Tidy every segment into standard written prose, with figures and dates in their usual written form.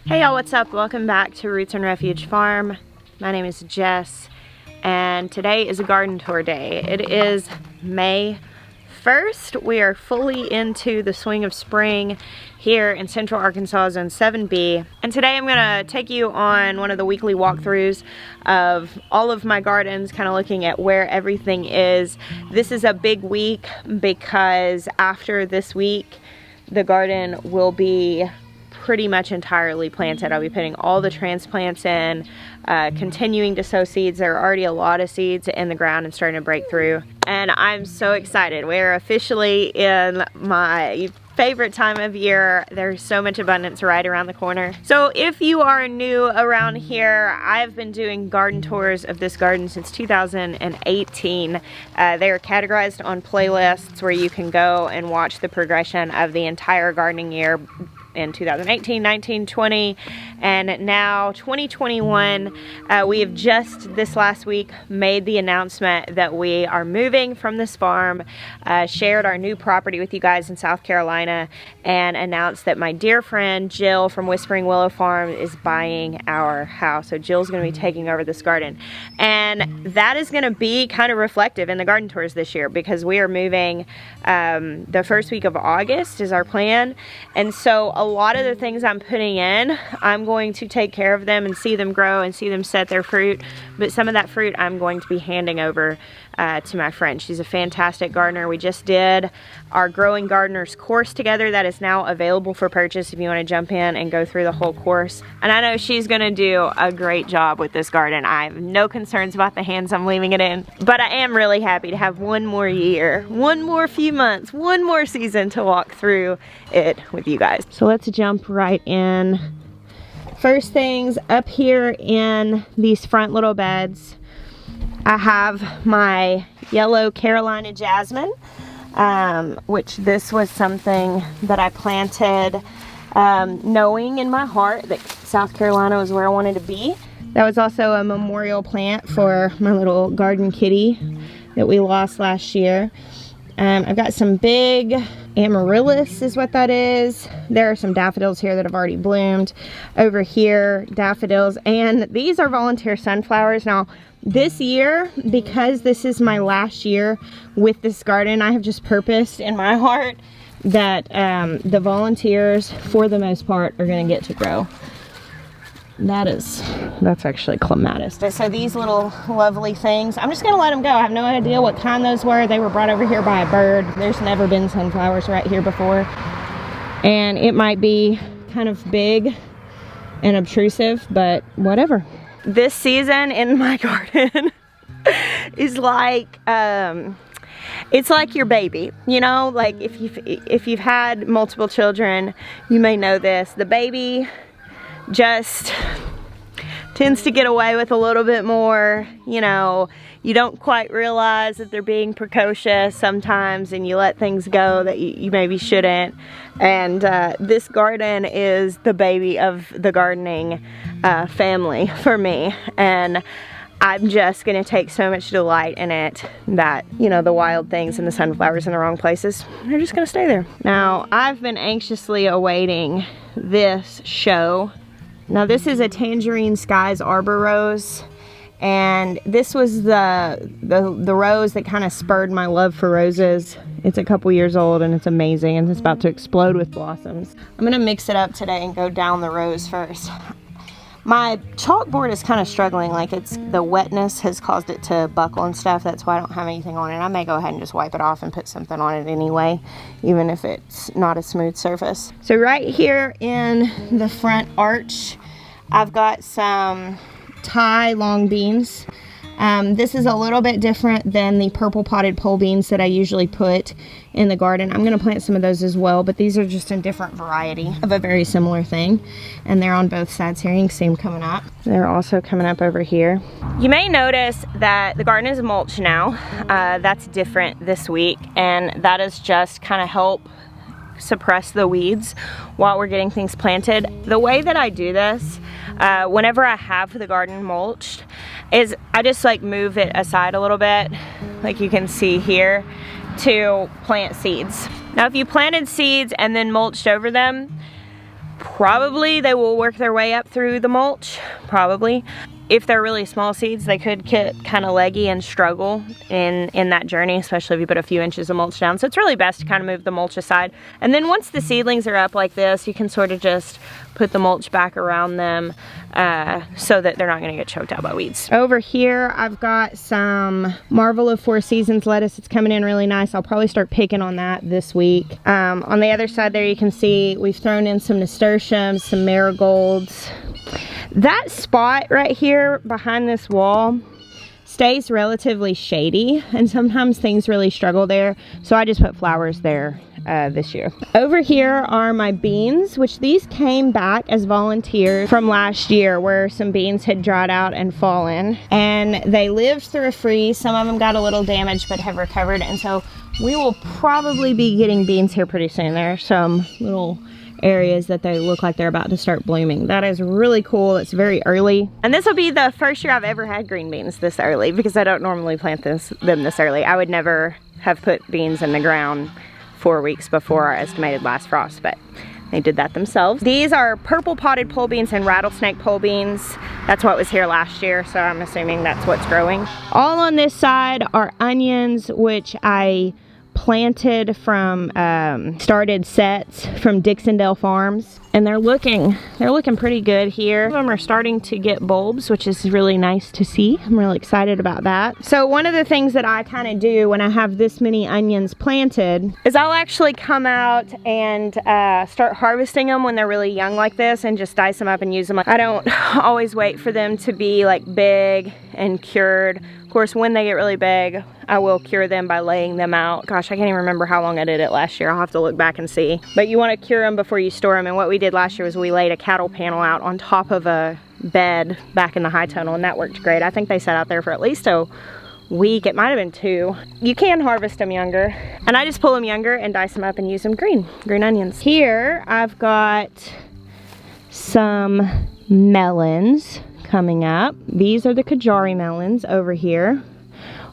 Hey y'all, what's up? Welcome back to Roots and Refuge Farm. My name is Jess, and today is a garden tour day. It is May 1st. We are fully into the swing of spring here in Central Arkansas Zone 7B. And today I'm gonna take you on one of the weekly walkthroughs of all of my gardens, kind of looking at where everything is. This is a big week because after this week, the garden will be pretty much entirely planted. I'll be putting all the transplants in, continuing to sow seeds. There are already a lot of seeds in the ground and starting to break through. And I'm so excited. We're officially in my favorite time of year. There's so much abundance right around the corner. So if you are new around here, I've been doing garden tours of this garden since 2018. They are categorized on playlists where you can go and watch the progression of the entire gardening year in 2018, 19, 20, and now 2021. We have just this last week made the announcement that we are moving from this farm, shared our new property with you guys in South Carolina, and announced that my dear friend Jill from Whispering Willow Farm is buying our house. So Jill's going to be taking over this garden, and that is going to be kind of reflective in the garden tours this year because we are moving the first week of August is our plan. And so a lot of the things I'm putting in, I'm going to take care of them and see them grow and see them set their fruit, but some of that fruit I'm going to be handing over to my friend. She's a fantastic gardener. We just did our Growing Gardeners course together that is now available for purchase if you want to jump in and go through the whole course. And I know she's going to do a great job with this garden. I have no concerns about the hands I'm leaving it in, but I am really happy to have one more year, one more few months, one more season to walk through it with you guys. So let's jump right in. First things up here in these front little beds, I have my yellow Carolina Jasmine, which this was something that I planted knowing in my heart that South Carolina was where I wanted to be. That was also a memorial plant for my little garden kitty that we lost last year. I've got some big amaryllis is what that is. There are some daffodils here that have already bloomed. Over here, daffodils, and these are volunteer sunflowers. Now, this year, because this is my last year with this garden, I have just purposed in my heart that the volunteers, for the most part, are going to get to grow. That's actually clematis. So these little lovely things, I'm just going to let them go. I have no idea what kind those were. They were brought over here by a bird. There's never been sunflowers right here before. And it might be kind of big and obtrusive, but whatever. This season in my garden is like, it's like your baby, you know, like if you've had multiple children, you may know this. The baby just tends to get away with a little bit more, you know, you don't quite realize that they're being precocious sometimes, and you let things go that you maybe shouldn't. And this garden is the baby of the gardening family for me, and I'm just gonna take so much delight in it that, you know, the wild things and the sunflowers in the wrong places, they're just gonna stay there. Now, I've been anxiously awaiting this show. Now, this is a Tangerine Skies Arbor rose, and this was the rose that kind of spurred my love for roses. It's a couple years old and it's amazing, and it's about to explode with blossoms. I'm gonna mix it up today and go down the rose first. My chalkboard is kind of struggling, like the wetness has caused it to buckle and stuff. That's why I don't have anything on it. I may go ahead and just wipe it off and put something on it anyway, even if it's not a smooth surface. So right here in the front arch, I've got some Thai long beans. This is a little bit different than the purple potted pole beans that I usually put in the garden. I'm going to plant some of those as well, but these are just a different variety of a very similar thing. And they're on both sides here. You can see them coming up. They're also coming up over here. You may notice that the garden is mulched now. That's different this week, and that is just kind of help suppress the weeds while we're getting things planted. The way that I do this, whenever I have the garden mulched, is I just like move it aside a little bit, like you can see here, to plant seeds. Now if you planted seeds and then mulched over them, Probably they will work their way up through the mulch, probably. If they're really small seeds, they could get kind of leggy and struggle in that journey, especially if you put a few inches of mulch down. So it's really best to kind of move the mulch aside. And then once the seedlings are up like this, you can sort of just put the mulch back around them so that they're not gonna get choked out by weeds. Over here, I've got some Marvel of Four Seasons lettuce. It's coming in really nice. I'll probably start picking on that this week. On the other side there, you can see we've thrown in some nasturtiums, some marigolds. That spot right here behind this wall stays relatively shady, and sometimes things really struggle there, so I just put flowers there this year. Over here are my beans, which these came back as volunteers from last year where some beans had dried out and fallen, and they lived through a freeze. Some of them got a little damaged but have recovered, and so we will probably be getting beans here pretty soon. There are some little areas that they look like they're about to start blooming. That is really cool. It's very early, and this will be the first year I've ever had green beans this early, because I don't normally plant them this early. I would never have put beans in the ground 4 weeks before our estimated last frost, but they did that themselves. These are purple potted pole beans and rattlesnake pole beans. That's what was here last year, so I'm assuming that's what's growing. All on this side are onions, which I planted from started sets from Dixondale Farms, and they're looking pretty good here. Some of them are starting to get bulbs, which is really nice to see. I'm really excited about that. So one of the things that I kind of do when I have this many onions planted is I'll actually come out and start harvesting them when they're really young like this and just dice them up and use them. I don't always wait for them to be like big and cured. Of course, when they get really big, I will cure them by laying them out. Gosh, I can't even remember how long I did it last year. I'll have to look back and see. But you want to cure them before you store them. And what we did last year was we laid a cattle panel out on top of a bed back in the high tunnel, and that worked great. I think they sat out there for at least a week. It might have been 2. You can harvest them younger, and I just pull them younger and dice them up and use them green onions. Here I've got some melons coming up. These are the Kajari melons over here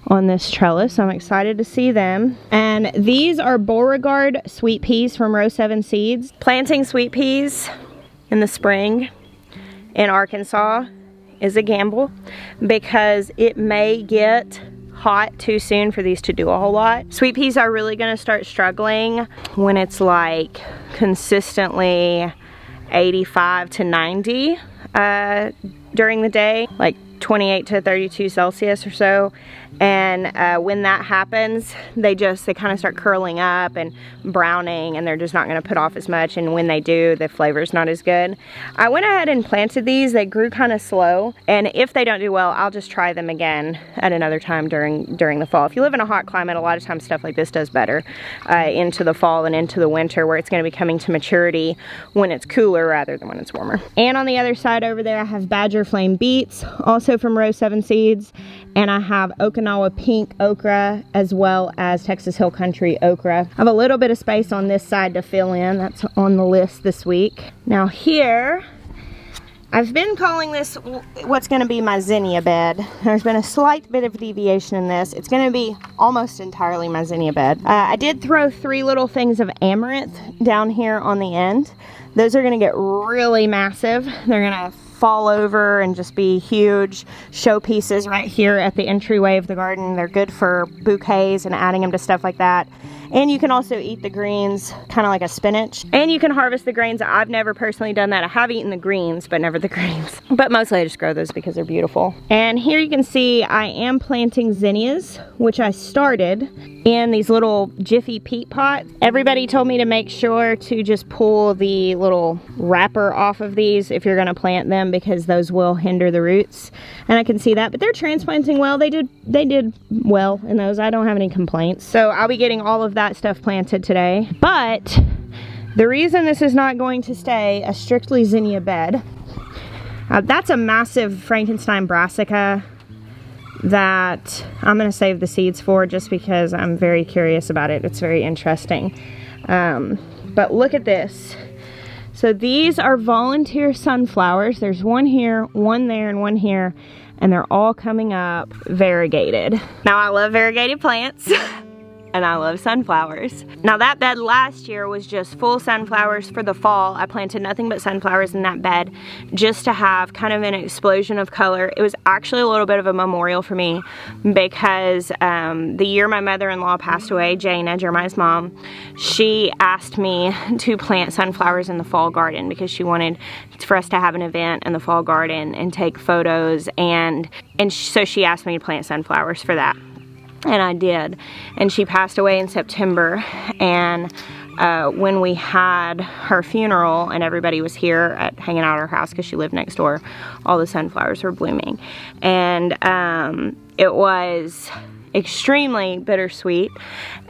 on this trellis. I'm excited to see them. And these are Beauregard sweet peas from Row 7 Seeds. Planting sweet peas in the spring in Arkansas is a gamble, because it may get hot too soon for these to do a whole lot. Sweet peas are really going to start struggling when it's like consistently 85 to 90 during the day, like 28 to 32 Celsius or so. And when that happens, they kind of start curling up and browning, and they're just not going to put off as much, and when they do, the flavor's not as good. I went ahead and planted these. They grew kind of slow, and if they don't do well, I'll just try them again at another time during the fall. If you live in a hot climate, a lot of times stuff like this does better into the fall and into the winter, where it's going to be coming to maturity when it's cooler rather than when it's warmer. And on the other side over there, I have Badger Flame beets, also from Row 7 Seeds, and I have Okinawa pink okra as well as Texas Hill Country okra. I have a little bit of space on this side to fill in. That's on the list this week. Now here, I've been calling this what's going to be my zinnia bed. There's been a slight bit of deviation in this. It's going to be almost entirely my zinnia bed. I did throw 3 little things of amaranth down here on the end. Those are going to get really massive. They're going to fall over and just be huge showpieces right here at the entryway of the garden. They're good for bouquets and adding them to stuff like that. And you can also eat the greens, kind of like a spinach. And you can harvest the grains. I've never personally done that. I have eaten the greens, but never the greens. But mostly I just grow those because they're beautiful. And here you can see I am planting zinnias, which I started in these little Jiffy peat pots. Everybody told me to make sure to just pull the little wrapper off of these if you're gonna plant them, because those will hinder the roots. And I can see that, but they're transplanting well. They did well in those. I don't have any complaints. So I'll be getting all of that stuff planted today. But the reason this is not going to stay a strictly zinnia bed, that's a massive Frankenstein brassica that I'm going to save the seeds for, just because I'm very curious about it. It's very interesting. But look at this. So these are volunteer sunflowers. There's one here, one there, and one here, and they're all coming up variegated. Now I love variegated plants. and I love sunflowers. Now that bed last year was just full sunflowers for the fall. I planted nothing but sunflowers in that bed just to have kind of an explosion of color. It was actually a little bit of a memorial for me because the year my mother-in-law passed away, Jane, Jeremiah's mom, she asked me to plant sunflowers in the fall garden because she wanted for us to have an event in the fall garden and take photos, and so she asked me to plant sunflowers for that, and I did. And she passed away in September, and when we had her funeral and everybody was here hanging out at her house because she lived next door, all the sunflowers were blooming, and it was extremely bittersweet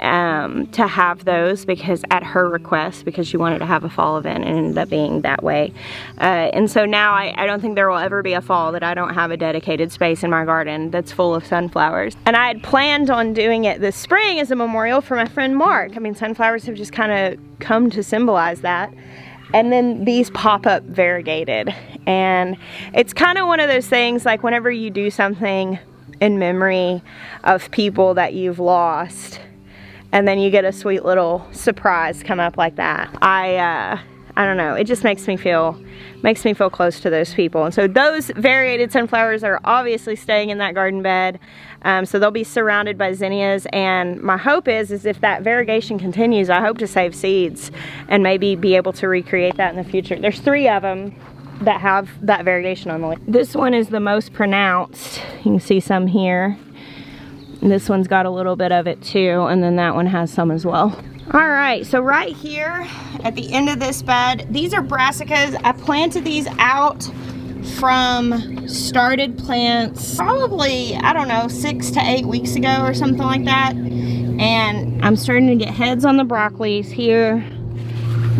to have those, because at her request, because she wanted to have a fall event, and it ended up being that way. And so now I don't think there will ever be a fall that I don't have a dedicated space in my garden that's full of sunflowers. And I had planned on doing it this spring as a memorial for my friend Mark. I mean, sunflowers have just kind of come to symbolize that. And then these pop up variegated, and it's kind of one of those things, like whenever you do something in memory of people that you've lost, and then you get a sweet little surprise come up like that. I don't know, it just makes me feel close to those people. And so those variegated sunflowers are obviously staying in that garden bed, so they'll be surrounded by zinnias. And my hope is if that variegation continues, I hope to save seeds and maybe be able to recreate that in the future. There's 3 of them that have that variegation on the leaf. This one is the most pronounced. You can see some here. And this one's got a little bit of it too, and then that one has some as well. All right, so right here at the end of this bed, these are brassicas. I planted these out from started plants probably, I don't know, 6 to 8 weeks ago or something like that. And I'm starting to get heads on the broccolis here.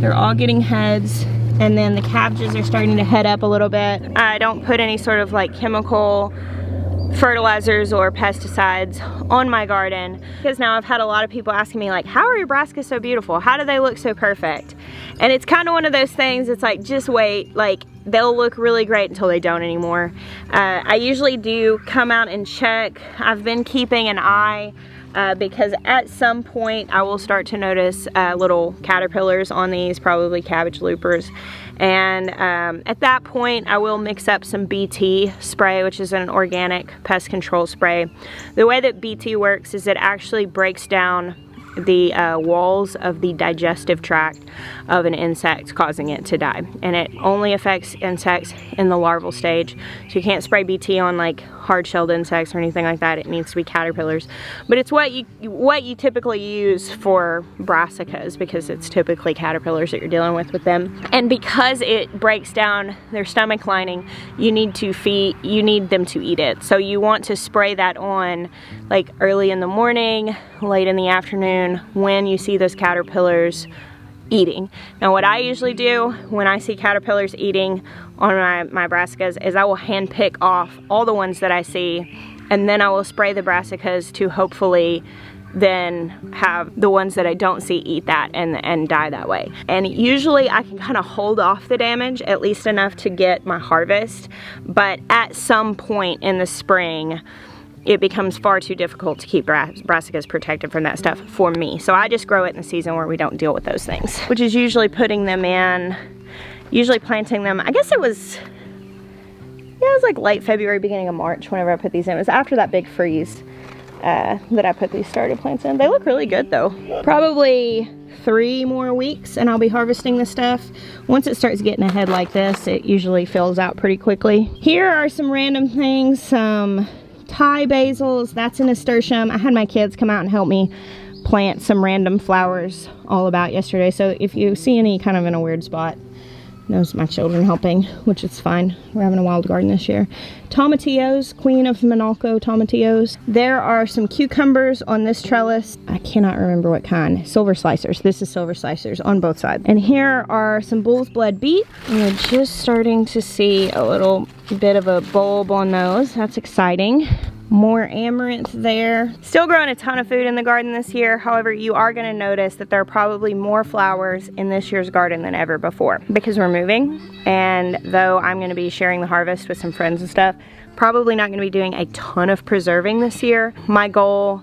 They're all getting heads. And then the cabbages are starting to head up a little bit. I don't put any sort of like chemical fertilizers or pesticides on my garden, because now I've had a lot of people asking me like, how are your brassicas so beautiful? How do they look so perfect? And it's kind of one of those things, it's like, just wait, like they'll look really great until they don't anymore. I usually do come out and check. I've been keeping an eye because at some point I will start to notice little caterpillars on these, probably cabbage loopers. And at that point I will mix up some BT spray, which is an organic pest control spray. The way that BT works is it actually breaks down the walls of the digestive tract of an insect, causing it to die. And it only affects insects in the larval stage. So you can't spray BT on like hard-shelled insects or anything like that. It needs to be caterpillars. But it's what you typically use for brassicas, because it's typically caterpillars that you're dealing with them. And because it breaks down their stomach lining, you need them to eat it. So you want to spray that on like early in the morning, late in the afternoon, when you see those caterpillars eating. Now what I usually do when I see caterpillars eating on my brassicas is I will hand pick off all the ones that I see, and then I will spray the brassicas to hopefully then have the ones that I don't see eat that and die that way. And usually I can kind of hold off the damage, at least enough to get my harvest, but at some point in the spring it becomes far too difficult to keep brassicas protected from that stuff for me. So I just grow it in the season where we don't deal with those things, which is usually putting them in, usually planting them, I guess it was like late February, beginning of March whenever I put these in. It was after that big freeze that I put these started plants in. They look really good though. Probably 3 more weeks and I'll be harvesting this stuff. Once it starts getting ahead like this, it usually fills out pretty quickly. Here are some random things, some Thai basils, that's a nasturtium. I had my kids come out and help me plant some random flowers all about yesterday, so if you see any kind of in a weird spot, those are my children helping, which is fine. We're having a wild garden this year. Tomatillos, Queen of Monalco tomatillos. There are some cucumbers on this trellis. I cannot remember what kind. Silver slicers. This is silver slicers on both sides. And here are some bull's blood beet. We're just starting to see a little bit of a bulb on those. That's exciting. More amaranth there. Still growing a ton of food in the garden this year. However, you are going to notice that there are probably more flowers in this year's garden than ever before, because we're moving. And though I'm going to be sharing the harvest with some friends and stuff, probably not going to be doing a ton of preserving this year. My goal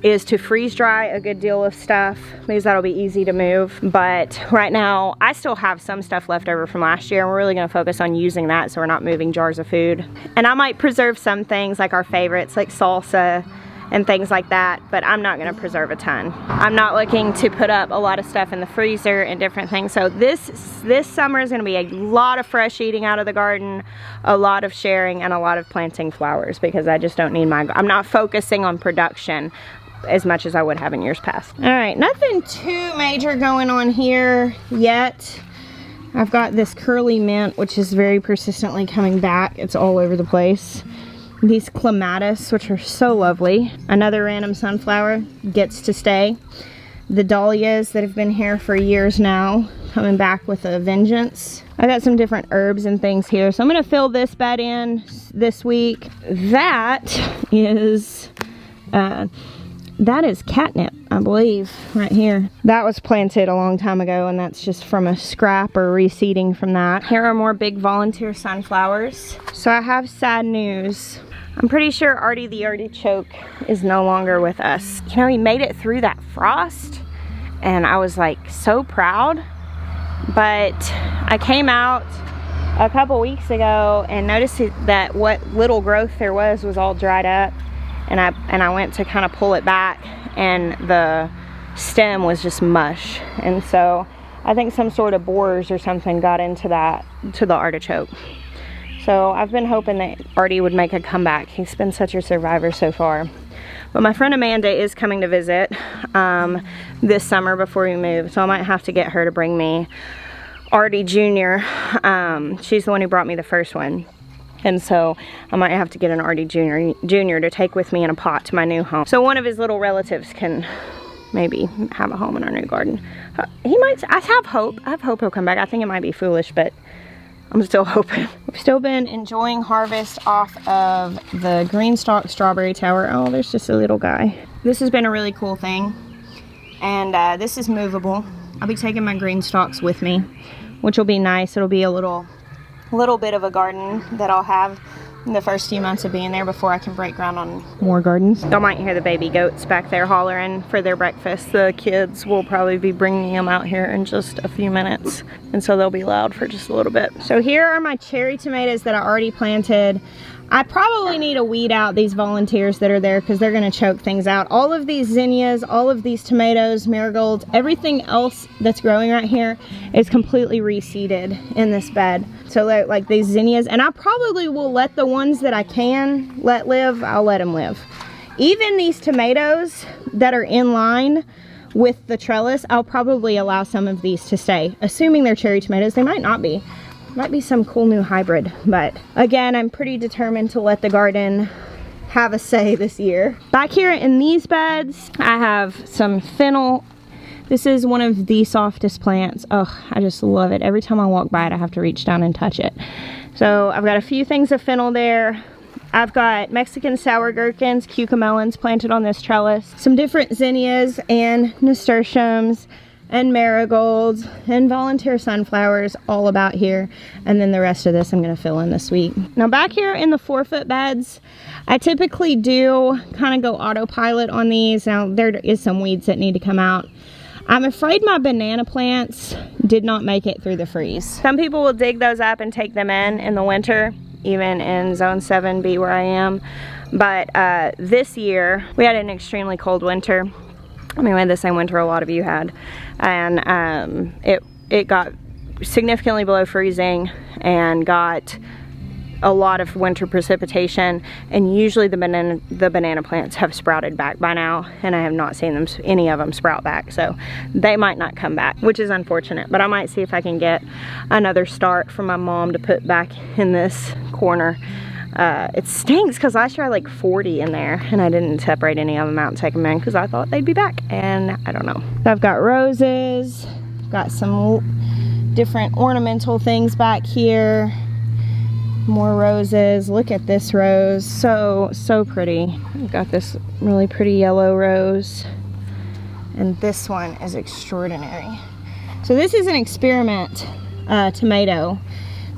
is to freeze dry a good deal of stuff because that'll be easy to move. But right now I still have some stuff left over from last year and we're really gonna focus on using that so we're not moving jars of food. And I might preserve some things like our favorites like salsa and things like that, but I'm not gonna preserve a ton. I'm not looking to put up a lot of stuff in the freezer and different things. So this summer is gonna be a lot of fresh eating out of the garden, a lot of sharing, and a lot of planting flowers because I just don't need I'm not focusing on production as much as I would have in years past. All right, nothing too major going on here yet. I've got this curly mint, which is very persistently coming back. It's all over the place. These clematis, which are so lovely. Another random sunflower gets to stay. The dahlias that have been here for years now, coming back with a vengeance. I got some different herbs and things here. So I'm gonna fill this bed in this week. That is catnip, I believe, right here. That was planted a long time ago and that's just from a scrap or reseeding from that. Here are more big volunteer sunflowers. So I have sad news. I'm pretty sure Artie the artichoke is no longer with us. You know, he made it through that frost and I was like so proud. But I came out a couple weeks ago and noticed that what little growth there was all dried up. And I went to kind of pull it back and the stem was just mush. And so I think some sort of borers or something got into the artichoke. So I've been hoping that Artie would make a comeback. He's been such a survivor so far. But my friend Amanda is coming to visit this summer before we move. So I might have to get her to bring me Artie Jr. She's the one who brought me the first one. And so I might have to get an Artie Jr. to take with me in a pot to my new home. So one of his little relatives can maybe have a home in our new garden. He might, I have hope he'll come back. I think it might be foolish, but I'm still hoping. We've still been enjoying harvest off of the Greenstalk strawberry tower. Oh, there's just a little guy. This has been a really cool thing. And this is movable. I'll be taking my Greenstalks with me, which will be nice. It'll be a little bit of a garden that I'll have in the first few months of being there before I can break ground on more gardens. Y'all might hear the baby goats back there hollering for their breakfast. The kids will probably be bringing them out here in just a few minutes, and so they'll be loud for just a little bit. So here are my cherry tomatoes that I already planted. I probably need to weed out these volunteers that are there because they're going to choke things out. All of these zinnias, all of these tomatoes, marigolds, everything else that's growing right here is completely reseeded in this bed. So like these zinnias, and I probably will let the ones that I can let live, I'll let them live. Even these tomatoes that are in line with the trellis, I'll probably allow some of these to stay. Assuming they're cherry tomatoes, they might not be. Might be some cool new hybrid, but again, I'm pretty determined to let the garden have a say this year. Back here in these beds, I have some fennel. This is one of the softest plants. Oh, I just love it. Every time I walk by it, I have to reach down and touch it. So I've got a few things of fennel there. I've got Mexican sour gherkins, cucamelons planted on this trellis, some different zinnias and nasturtiums, and marigolds and volunteer sunflowers all about here. And then the rest of this I'm gonna fill in this week. Now back here in the 4-foot beds, I typically do kind of go autopilot on these. Now there is some weeds that need to come out. I'm afraid my banana plants did not make it through the freeze. Some people will dig those up and take them in the winter, even in zone 7B where I am. But this year, we had an extremely cold winter. I mean, we had the same winter a lot of you had. And it got significantly below freezing and got a lot of winter precipitation, and usually the banana plants have sprouted back by now, and I have not seen any of them sprout back, so they might not come back, which is unfortunate. But I might see if I can get another start from my mom to put back in this corner. It stinks because last year I had like 40 in there and I didn't separate any of them out and take them in because I thought they'd be back, and I don't know. I've got roses, got some different ornamental things back here. More roses. Look at this rose. So pretty. I've got this really pretty yellow rose, and this one is extraordinary. So this is an experiment tomato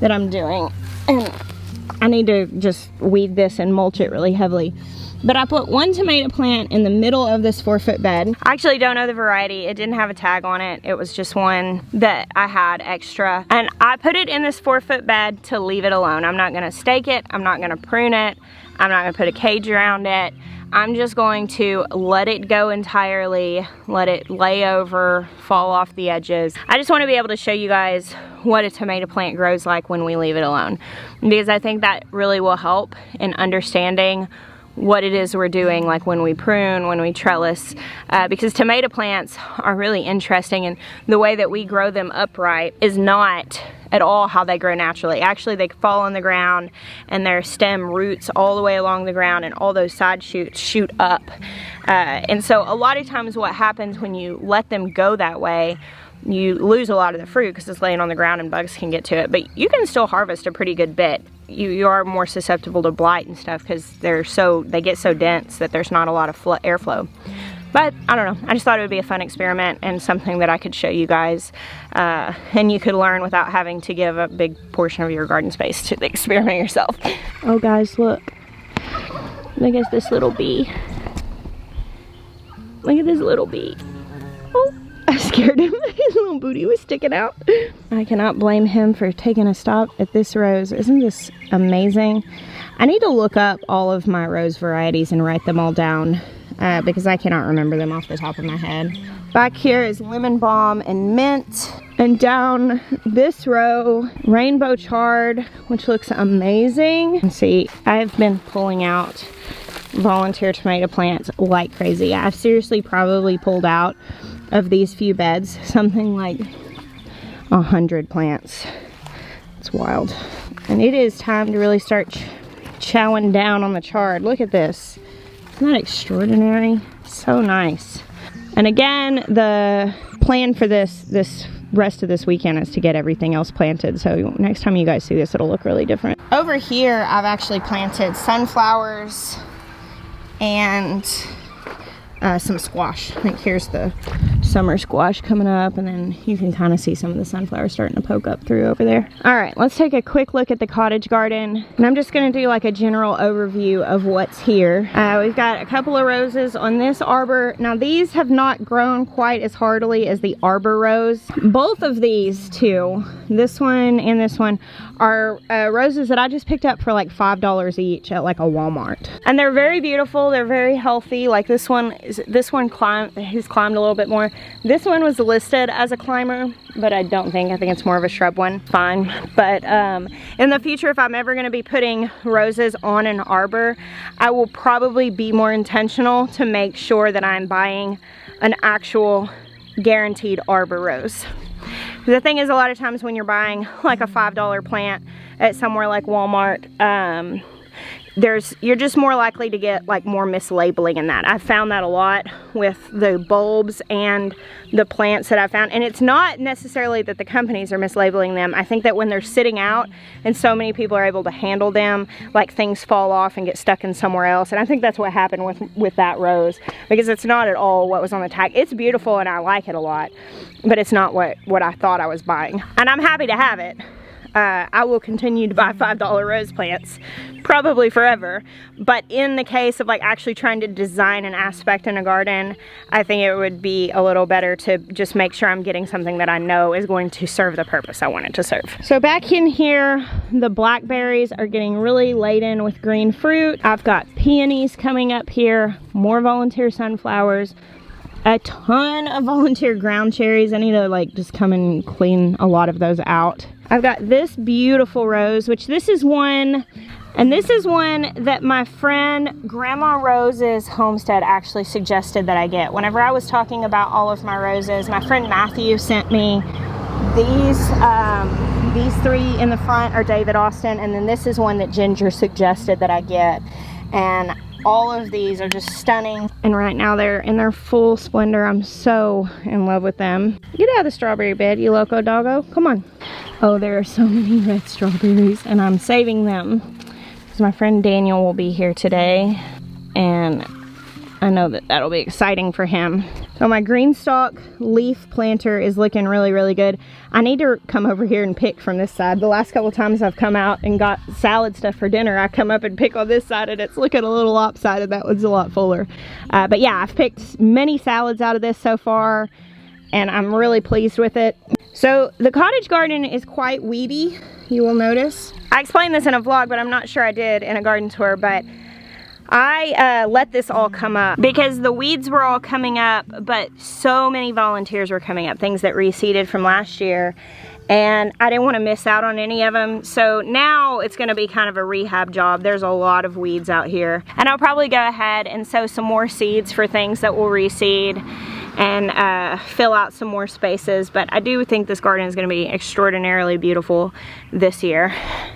that I'm doing, and I need to just weed this and mulch it really heavily. But I put one tomato plant in the middle of this 4-foot bed. I actually don't know the variety. It didn't have a tag on it. It was just one that I had extra. And I put it in this 4-foot bed to leave it alone. I'm not gonna stake it. I'm not gonna prune it. I'm not gonna put a cage around it. I'm just going to let it go entirely, let it lay over, fall off the edges. I just want to be able to show you guys what a tomato plant grows like when we leave it alone, because I think that really will help in understanding what it is we're doing, like when we prune, when we trellis, because tomato plants are really interesting, and the way that we grow them upright is not at all how they grow naturally. Actually, they fall on the ground and their stem roots all the way along the ground, and all those side shoots shoot up. And so a lot of times what happens when you let them go that way, you lose a lot of the fruit because it's laying on the ground and bugs can get to it, but you can still harvest a pretty good bit. You are more susceptible to blight and stuff because they get so dense that there's not a lot of airflow. But I don't know, I just thought it would be a fun experiment and something that I could show you guys, and you could learn without having to give a big portion of your garden space to the experiment yourself. Oh guys, look at this little bee. Look at this little bee. Oh, I scared him. His little booty was sticking out. I cannot blame him for taking a stop at this rose. Isn't this amazing? I need to look up all of my rose varieties and write them all down, because I cannot remember them off the top of my head. Back here is lemon balm and mint. And down this row, rainbow chard, which looks amazing. And see, I've been pulling out volunteer tomato plants like crazy. I've seriously probably pulled out of these few beds something like 100 plants. It's wild. And it is time to really start chowing down on the chard. Look at this. Isn't that extraordinary? So nice. And again, the plan for this rest of this weekend is to get everything else planted. So next time you guys see this, it'll look really different. Over here, I've actually planted sunflowers and some squash. I think here's the summer squash coming up, and then you can kind of see some of the sunflowers starting to poke up through over there. All right, let's take a quick look at the cottage garden, and I'm just going to do like a general overview of what's here. We've got a couple of roses on this arbor. Now these have not grown quite as heartily as the arbor rose. Both of these two, this one and this one, are roses that I just picked up for like $5 each at like a Walmart, and they're very beautiful. They're very healthy. Like this one climbed. He's climbed a little bit more. This one was listed as a climber, but I think it's more of a shrub one. Fine. But in the future, if I'm ever going to be putting roses on an arbor, I will probably be more intentional to make sure that I'm buying an actual guaranteed arbor rose. The thing is, a lot of times when you're buying like a $5 plant at somewhere like Walmart, you're just more likely to get like more mislabeling in that. I've found that a lot with the bulbs and the plants that I found, and it's not necessarily that the companies are mislabeling them. I think that when they're sitting out and so many people are able to handle them, like things fall off and get stuck in somewhere else, and I think that's what happened with that rose, because it's not at all what was on the tag. It's beautiful and I like it a lot, but it's not what I thought I was buying, and I'm happy to have it. I will continue to buy $5 rose plants probably forever, but in the case of like actually trying to design an aspect in a garden, I think it would be a little better to just make sure I'm getting something that I know is going to serve the purpose I want it to serve. So back in here, the blackberries are getting really laden with green fruit. I've got peonies coming up here, more volunteer sunflowers, a ton of volunteer ground cherries. I need to like just come and clean a lot of those out. I've got this beautiful rose, which this is one that my friend Grandma Rose's homestead actually suggested that I get. Whenever I was talking about all of my roses, my friend Matthew sent me these three in the front are David Austin, and then this is one that Ginger suggested that I get. And all of these are just stunning, and right now they're in their full splendor. I'm so in love with them. Get out of the strawberry bed, you loco doggo. Come on. Oh, there are so many red strawberries, and I'm saving them because my friend Daniel will be here today, and I know that that'll be exciting for him. So my Greenstalk leaf planter is looking really, really good. I need to come over here and pick from this side. The last couple times I've come out and got salad stuff for dinner, I come up and pick on this side and it's looking a little lopsided. That one's a lot fuller. But yeah, I've picked many salads out of this so far and I'm really pleased with it. So the cottage garden is quite weedy, you will notice. I explained this in a vlog, but I'm not sure I did in a garden tour, but I let this all come up because the weeds were all coming up, but so many volunteers were coming up, things that reseeded from last year, and I didn't want to miss out on any of them. So now it's going to be kind of a rehab job. There's a lot of weeds out here, and I'll probably go ahead and sow some more seeds for things that will reseed and fill out some more spaces. But I do think this garden is going to be extraordinarily beautiful this year.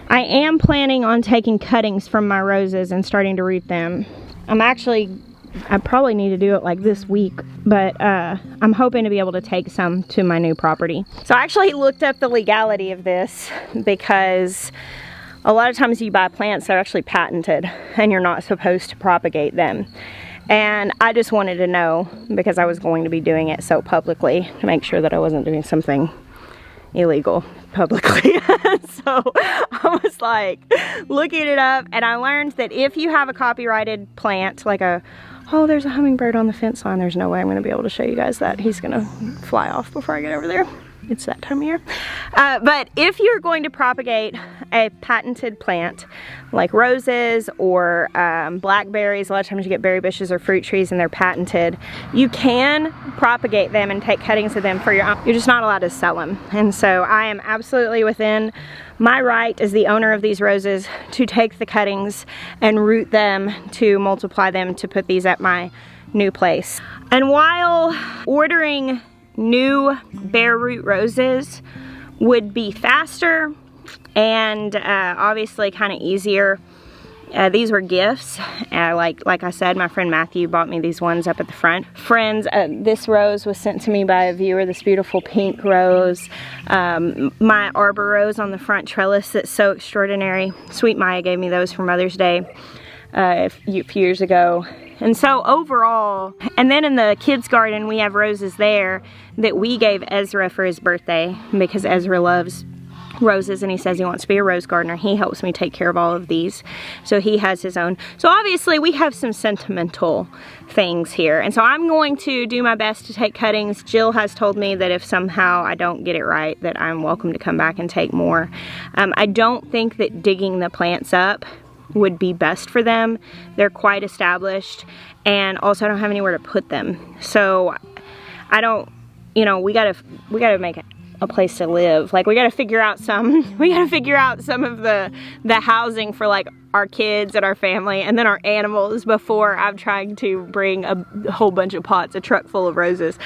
I am planning on taking cuttings from my roses and starting to root them. I probably need to do it like this week, but I'm hoping to be able to take some to my new property. So I actually looked up the legality of this because a lot of times you buy plants that are actually patented and you're not supposed to propagate them. And I just wanted to know because I was going to be doing it so publicly to make sure that I wasn't doing something illegal publicly. So I was like looking it up, and I learned that if you have a copyrighted plant, like oh, there's a hummingbird on the fence line. There's no way I'm going to be able to show you guys that. He's going to fly off before I get over there. It's that time of year. But if you're going to propagate a patented plant like roses or blackberries, a lot of times you get berry bushes or fruit trees and they're patented, you can propagate them and take cuttings of them for your own. You're just not allowed to sell them. And so I am absolutely within my right as the owner of these roses to take the cuttings and root them, to multiply them, to put these at my new place. And while ordering new bare root roses would be faster and obviously kind of easier, these were gifts. Like I said, my friend Matthew bought me these ones up at the front. Friends, this rose was sent to me by a viewer, this beautiful pink rose. My Arbor rose on the front trellis that's so extraordinary. Sweet Maya gave me those for Mother's Day a few years ago. And so overall, and then in the kids' garden we have roses there that we gave Ezra for his birthday because Ezra loves roses and he says he wants to be a rose gardener. He helps me take care of all of these, so he has his own. So obviously we have some sentimental things here, and so I'm going to do my best to take cuttings. Jill has told me that if somehow I don't get it right, that I'm welcome to come back and take more. I don't think that digging the plants up would be best for them. They're quite established, and also I don't have anywhere to put them. So I don't, you know, we gotta make a place to live. Like we gotta figure out some of the housing for like our kids and our family and then our animals before I'm trying to bring a whole bunch of pots, a truck full of roses,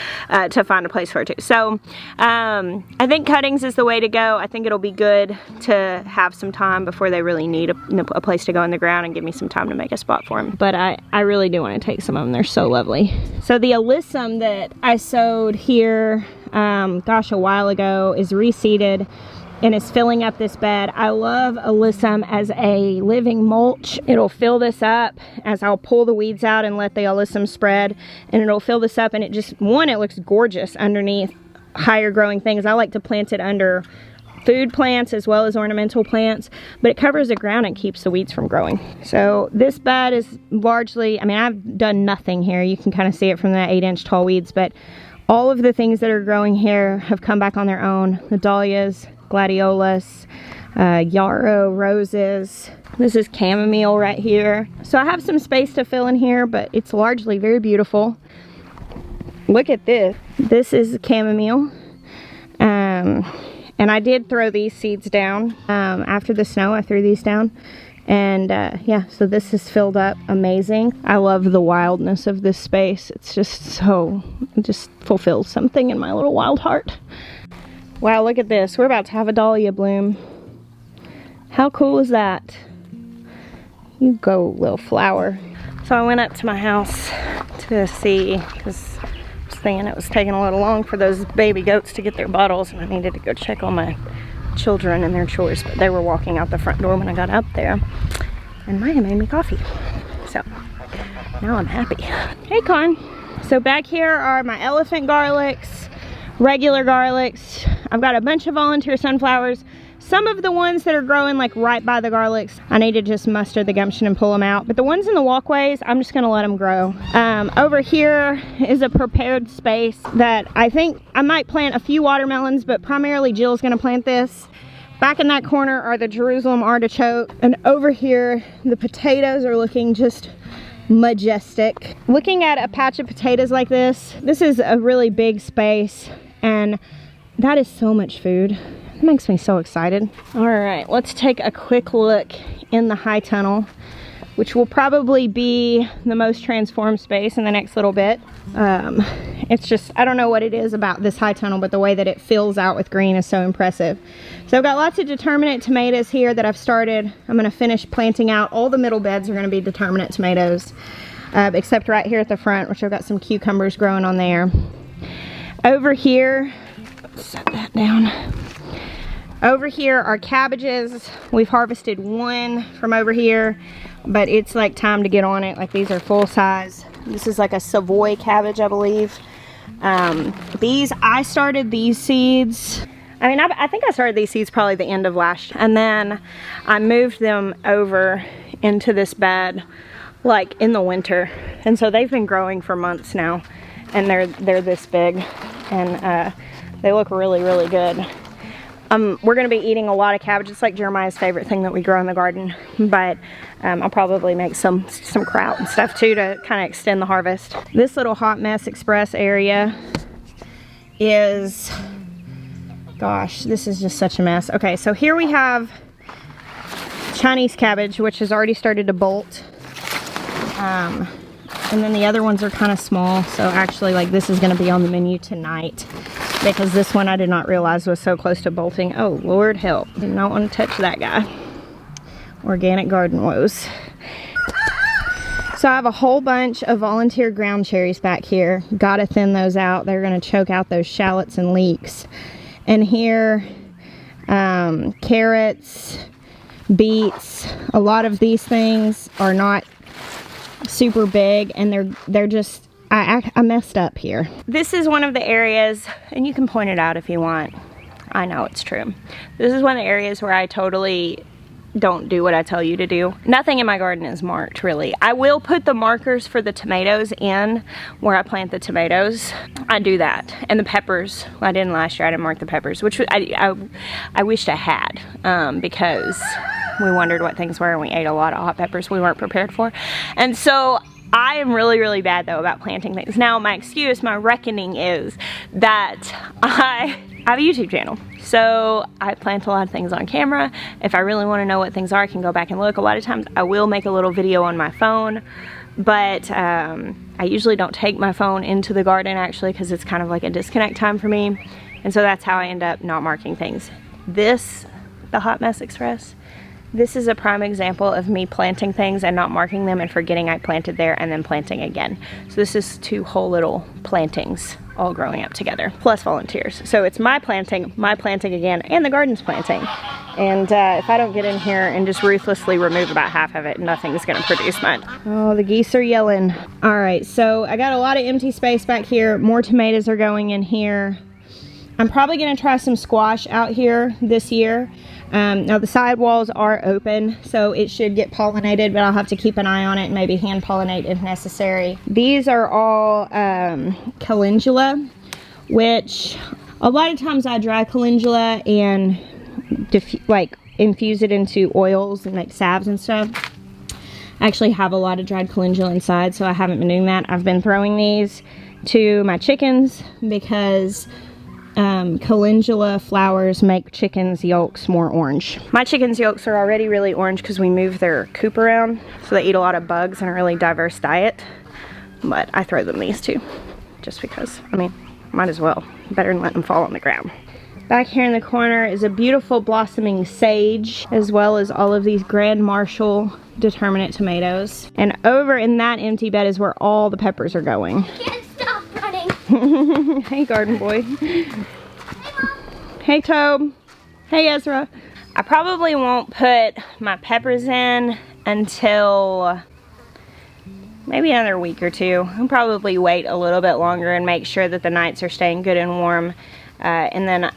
to find a place for it too. So I think cuttings is the way to go. I think it'll be good to have some time before they really need a place to go in the ground, and give me some time to make a spot for them. But I really do want to take some of them. They're so lovely. So the alyssum that I sowed here gosh, a while ago is reseeded and is filling up this bed. I love alyssum as a living mulch. It'll fill this up as I'll pull the weeds out and let the alyssum spread, and it'll fill this up, and it just, one, it looks gorgeous underneath higher growing things. I like to plant it under food plants as well as ornamental plants, but it covers the ground and keeps the weeds from growing. So this bed is largely, I mean, I've done nothing here. You can kind of see it from the 8-inch tall weeds, but all of the things that are growing here have come back on their own. The dahlias, gladiolas, yarrow roses. This is chamomile right here. So I have some space to fill in here, but it's largely very beautiful. Look at this. This is chamomile. And I did throw these seeds down. After the snow, I threw these down. And yeah, so this is filled up amazing. I love the wildness of this space. It's just so, it just fulfills something in my little wild heart. Wow, look at this. We're about to have a Dahlia Bloom. How cool is that? You go, little flower. So I went up to my house to see, because I was thinking it was taking a little long for those baby goats to get their bottles, and I needed to go check on my children and their chores, but they were walking out the front door when I got up there, and Maya made me coffee. So now I'm happy. Hey, Con. So back here are my elephant garlics, regular garlics. I've got a bunch of volunteer sunflowers. Some of the ones that are growing like right by the garlics, I need to just muster the gumption and pull them out. But the ones in the walkways, I'm just gonna let them grow. Over here is a prepared space that I think I might plant a few watermelons, but primarily Jill's gonna plant this. Back in that corner are the Jerusalem artichoke. And over here, the potatoes are looking just majestic. Looking at a patch of potatoes like this is a really big space, and that is so much food. It makes me so excited. All right, let's take a quick look in the high tunnel, which will probably be the most transformed space in the next little bit. It's just, I don't know what it is about this high tunnel, but the way that it fills out with green is so impressive. So I've got lots of Determinate tomatoes here that I've started. I'm gonna finish planting out. All the middle beds are gonna be Determinate tomatoes, except right here at the front, which I've got some cucumbers growing on there. Over here, let's set that down. Over here are cabbages. We've harvested one from over here, but it's like time to get on it. Like, these are full size. This is like a Savoy cabbage, I believe. I started these seeds. I mean, I think I started these seeds probably the end of last year. And then I moved them over into this bed like in the winter. And so they've been growing for months now. And they're this big. And they look really, really good. We're gonna be eating a lot of cabbage. It's like Jeremiah's favorite thing that we grow in the garden, but I'll probably make some kraut and stuff too to kind of extend the harvest. This little hot mess express area is, gosh, this is just such a mess. Okay, so here we have Chinese cabbage, which has already started to bolt. And then the other ones are kind of small, so actually, like, this is gonna be on the menu tonight, because this one I did not realize was so close to bolting. Oh, Lord help. Did not want to touch that guy. Organic garden woes. So I have a whole bunch of volunteer ground cherries back here. Gotta thin those out. They're gonna choke out those shallots and leeks. And here, carrots, beets. A lot of these things are not super big, and they're just, I messed up here. This is one of the areas, and you can point it out if you want. I know it's true. This is one of the areas where I totally don't do what I tell you to do. Nothing in my garden is marked, really. I will put the markers for the tomatoes in where I plant the tomatoes. I do that. And the peppers, I didn't last year. I didn't mark the peppers, which I wished I had, because we wondered what things were, and we ate a lot of hot peppers we weren't prepared for. And so I am really, really bad though about planting things. Now my excuse, my reckoning is that I have a YouTube channel. So I plant a lot of things on camera. If I really want to know what things are, I can go back and look. A lot of times I will make a little video on my phone, but I usually don't take my phone into the garden actually, because it's kind of like a disconnect time for me. And so that's how I end up not marking things. This, the Hot Mess Express, this is a prime example of me planting things and not marking them and forgetting I planted there and then planting again. So this is 2 whole little plantings all growing up together, plus volunteers. So it's my planting again, and the garden's planting. And if I don't get in here and just ruthlessly remove about half of it, nothing's gonna produce much. Oh, the geese are yelling. All right, so I got a lot of empty space back here. More tomatoes are going in here. I'm probably gonna try some squash out here this year. Now the side walls are open, so it should get pollinated, but I'll have to keep an eye on it and maybe hand pollinate if necessary. These are all calendula, which a lot of times I dry calendula and infuse it into oils and like salves and stuff. I actually have a lot of dried calendula inside, so I haven't been doing that. I've been throwing these to my chickens because calendula flowers make chickens' yolks more orange. My chickens' yolks are already really orange because we move their coop around, so they eat a lot of bugs and a really diverse diet. But I throw them these too, just because, I mean, might as well. Better than letting them fall on the ground. Back here in the corner is a beautiful blossoming sage, as well as all of these Grand Marshal Determinate tomatoes. And over in that empty bed is where all the peppers are going. Can't stop running. Hey, garden boy. Hey, Mom. Hey, Tobe. Hey, Ezra. I probably won't put my peppers in until maybe another week or two. I'll probably wait a little bit longer and make sure that the nights are staying good and warm. And then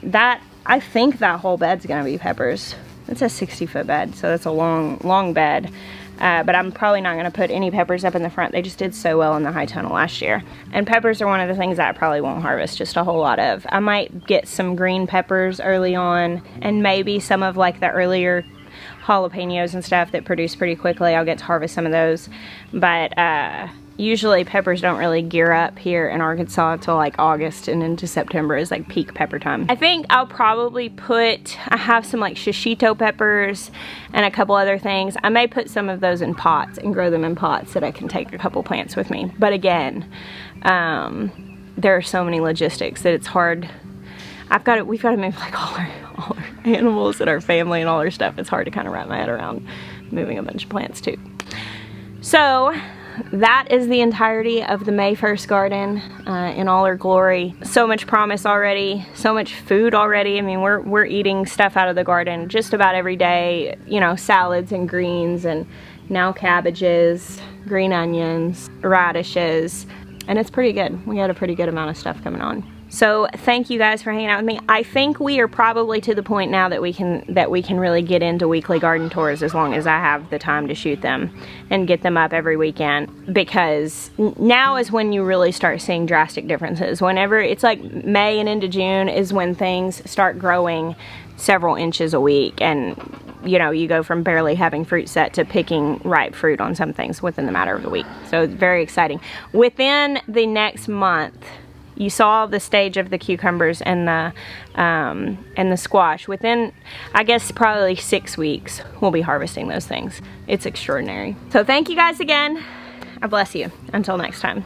I think that whole bed's gonna be peppers. It's a 60-foot bed, so that's a long bed. But I'm probably not gonna put any peppers up in the front. They just did so well in the high tunnel last year. And peppers are one of the things that I probably won't harvest just a whole lot of. I might get some green peppers early on, and maybe some of like the earlier jalapenos and stuff that produce pretty quickly. I'll get to harvest some of those. But usually peppers don't really gear up here in Arkansas until like August, and into September is like peak pepper time. I think I'll probably I have some like shishito peppers and a couple other things. I may put some of those in pots and grow them in pots that I can take a couple plants with me. But again, there are so many logistics that it's hard. We've got to move like all our animals and our family and all our stuff. It's hard to kind of wrap my head around moving a bunch of plants too. So that is the entirety of the May 1st garden in all her glory. So much promise already, so much food already. I mean, we're eating stuff out of the garden just about every day, you know, salads and greens, and now cabbages, green onions, radishes, and it's pretty good. We got a pretty good amount of stuff coming on. So thank you guys for hanging out with me. I think we are probably to the point now that we can really get into weekly garden tours, as long as I have the time to shoot them and get them up every weekend, because now is when you really start seeing drastic differences. Whenever it's like May and into June is when things start growing several inches a week, and you know, you go from barely having fruit set to picking ripe fruit on some things within the matter of a week. So it's very exciting. Within the next month, you saw the stage of the cucumbers and the squash. Within, I guess, probably 6 weeks, we'll be harvesting those things. It's extraordinary. So thank you guys again. I bless you. Until next time.